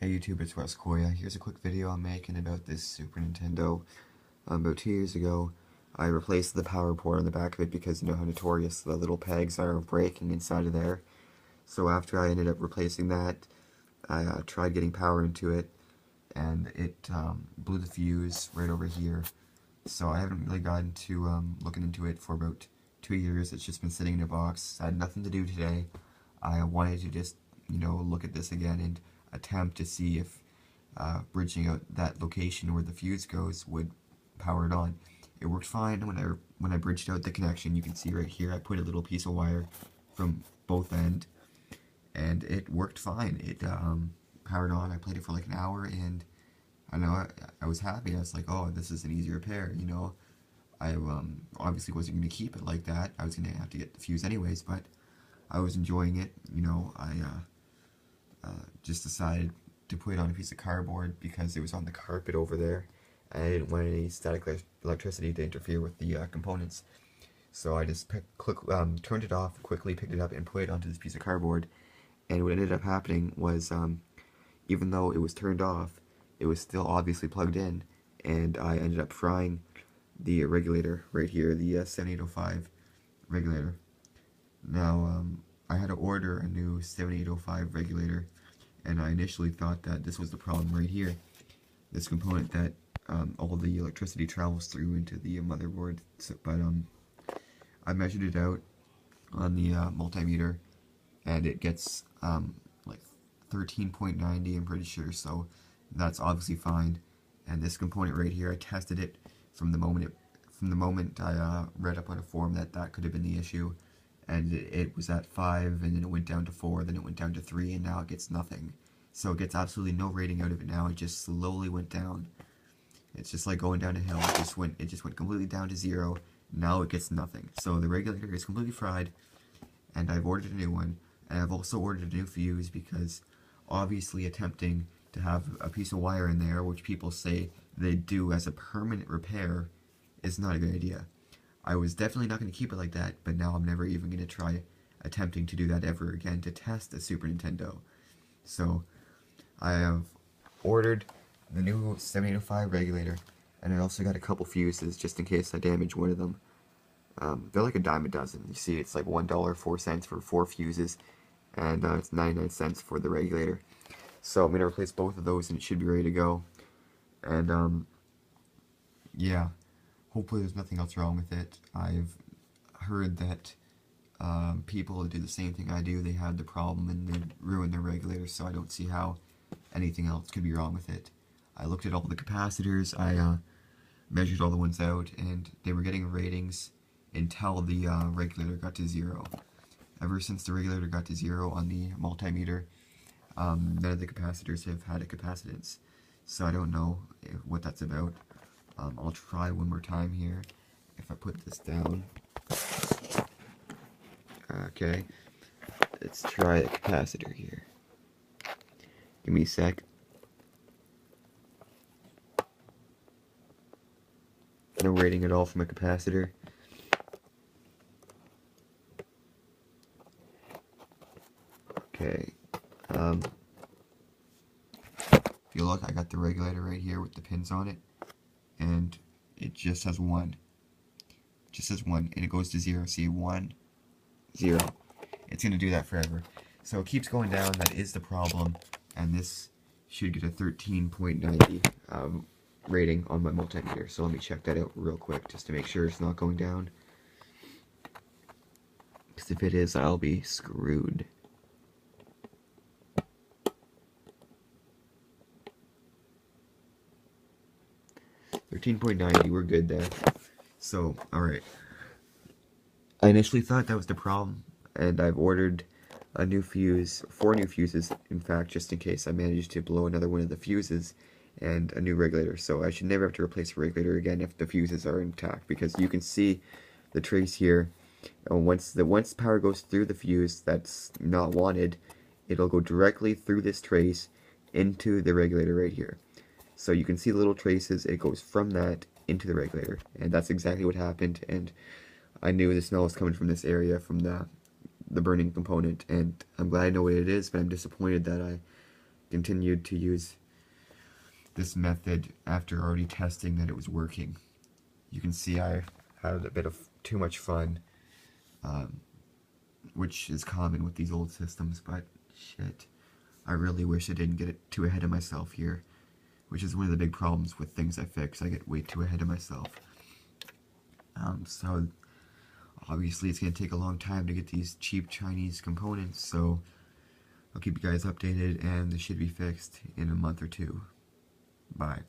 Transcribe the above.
Hey YouTube, it's Wes Koya. Here's a quick video I'm making about this Super Nintendo. About 2 years ago, I replaced the power port on the back of it because you know how notorious the little pegs are breaking inside of there. So after I ended up replacing that, I tried getting power into it, and it blew the fuse right over here. So I haven't really gotten to looking into it for about 2 years. It's just been sitting in a box. I had nothing to do today. I wanted to just, look at this again and attempt to see if bridging out that location where the fuse goes would power it on. It worked fine when I bridged out the connection. You can see right here I put a little piece of wire from both ends, and it worked fine. It powered on. I played it for like an hour, and I know I was happy. I was like, oh, this is an easy repair. I obviously wasn't going to keep it like that. I was going to have to get the fuse anyways, but I was enjoying it. I just decided to put it on a piece of cardboard because it was on the carpet over there, and I didn't want any static electricity to interfere with the components. So I just turned it off, quickly picked it up, and put it onto this piece of cardboard. And what ended up happening was, even though it was turned off, it was still obviously plugged in, and I ended up frying the regulator right here, the 7805 regulator. Now, I had to order a new 7805 regulator, and I initially thought that this was the problem right here. This component that all the electricity travels through into the motherboard. But I measured it out on the multimeter, and it gets like 13.90, I'm pretty sure, so that's obviously fine. And this component right here, I tested it from the moment I read up on a forum that could have been the issue, and it was at 5, and then it went down to 4, then it went down to 3, and now it gets nothing. So it gets absolutely no rating out of it now. It just slowly went down. It's just like going down a hill. It just went completely down to 0. Now it gets nothing. So the regulator is completely fried, and I've ordered a new one. And I've also ordered a new fuse because obviously attempting to have a piece of wire in there, which people say they do as a permanent repair, is not a good idea. I was definitely not going to keep it like that, but now I'm never even going to try attempting to do that ever again to test a Super Nintendo. So I have ordered the new 7805 regulator, and I also got a couple fuses just in case I damage one of them. They're like a dime a dozen. You see, it's like $1.04 for 4 fuses, and it's 99 cents for the regulator. So I'm gonna replace both of those, and it should be ready to go. And yeah, hopefully there's nothing else wrong with it. I've heard that people do the same thing I do. They had the problem and they ruined their regulator, so I don't see how anything else could be wrong with it. I looked at all the capacitors, I measured all the ones out, and they were getting ratings until the regulator got to 0. Ever since the regulator got to 0 on the multimeter, none of the capacitors have had a capacitance. So I don't know what that's about. I'll try one more time here. If I put this down. Okay. Let's try a capacitor here. Give me a sec. No rating at all from a capacitor. Okay. If you look, I got the regulator right here with the pins on it, and it just has 1. It just says 1, and it goes to 0. See, 1, 0. It's going to do that forever. So it keeps going down. That is the problem, and this should get a 13.90 rating on my multimeter. So let me check that out real quick just to make sure it's not going down. Because if it is, I'll be screwed. $13.90, we're good there. So, alright. I initially thought that was the problem, and I've ordered a new fuse, 4 new fuses, in fact, just in case I managed to blow another one of the fuses, and a new regulator. So I should never have to replace a regulator again if the fuses are intact, because you can see the trace here. Once power goes through the fuse that's not wanted, it'll go directly through this trace into the regulator right here. So you can see the little traces. It goes from that into the regulator, and that's exactly what happened. And I knew the smell was coming from this area, from the burning component, and I'm glad I know what it is, but I'm disappointed that I continued to use this method after already testing that it was working. You can see I had a bit of too much fun, which is common with these old systems, but shit, I really wish I didn't get it too ahead of myself here, which is one of the big problems with things I fix. I get way too ahead of myself. So obviously it's going to take a long time to get these cheap Chinese components, so I'll keep you guys updated, and this should be fixed in a month or two. Bye.